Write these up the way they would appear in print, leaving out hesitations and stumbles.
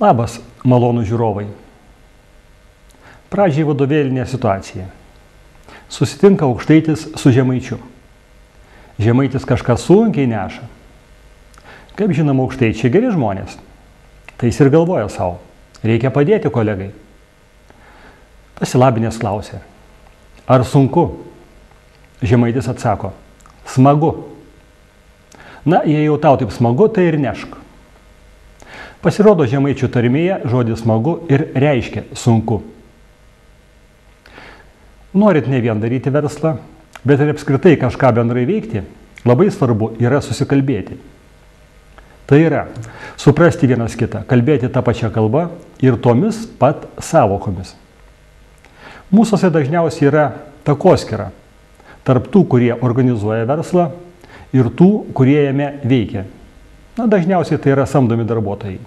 Labas, malonų žiūrovai. Pradžiai vadovėlinė situacija. Susitinka aukštaitis su žemaičiu. Žemaitis kažką sunkiai neša. Kaip žinoma, aukštaičiai geri žmonės. Tai jis ir galvoja savo. Reikia padėti kolegai. Pasilabinės klausė. Ar sunku? Žemaitis atsako. Smagu. Na, jei jau tau taip smagu, tai ir nešk. Pasirodo, žemaičių tarmėje žodis smagu ir reiškia sunku. Norit ne vien daryti verslą, bet ir apskritai kažką bendrai veikti, labai svarbu yra susikalbėti. Tai yra suprasti vienas kitą, kalbėti tą pačią kalbą ir tomis pat sąvokomis. Mūsuose dažniausiai yra takoskyra tarp tų, kurie organizuoja verslą ir tų, kurie jame veikia. Na, dažniausiai tai yra samdomi darbuotojai.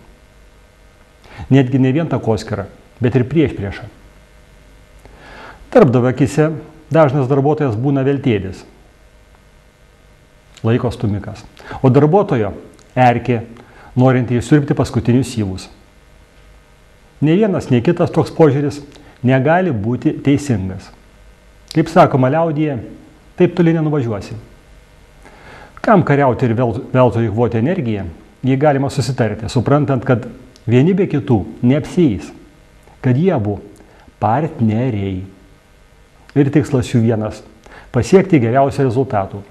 Netgi ne vien takoskyra, bet ir priešpriešą. Darbdavio akyse dažnas darbuotojas būna veltėdis, laiko stumikas, o darbuotojo erkė, norinti įsiurbti paskutinius syvus. Ne vienas, nei kitas toks požiūris negali būti teisingas. Kaip sakoma liaudyje, taip toli nenuvažiuosi. Kam kariauti ir veltui eikvoti energiją, jei galima susitarti, suprantant, kad vieni be kitų neapsieis, kad jie abu partneriai. Ir tikslas jų vienas – pasiekti geriausią rezultatų.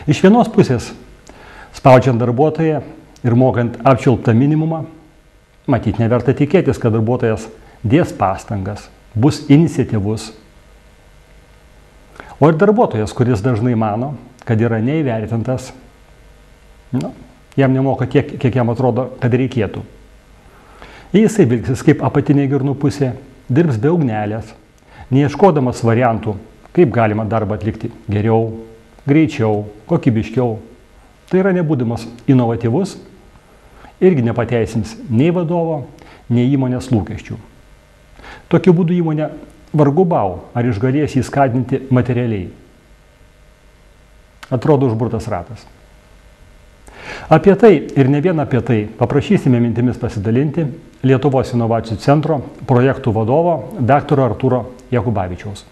Iš vienos pusės, spaudžiant darbuotoją ir mokant apčiulptą minimumą, matyt neverta tikėtis, kad darbuotojas dės pastangas, bus iniciatyvus. O ir darbuotojas, kuris dažnai mano, kad yra neįvertintas, jam nemoka tiek, kiek jam atrodo, kad reikėtų. Jei jisai vilksis kaip apatinė girnų pusė, dirbs be ugnelės, neieškodamas variantų, kaip galima darbą atlikti geriau, greičiau, kokybiškiau, tai yra nebūdamas inovatyvus, irgi nepateisins nei vadovo, nei įmonės lūkesčių. Tokiu būdu įmonė vargu bau, ar išgalės jį skatinti materialiai. Atrodo užburtas ratas. Apie tai ir ne vien apie tai paprašysime mintimis pasidalinti Lietuvos inovacijų centro projektų vadovo dr. Artūro Jakubavičiaus.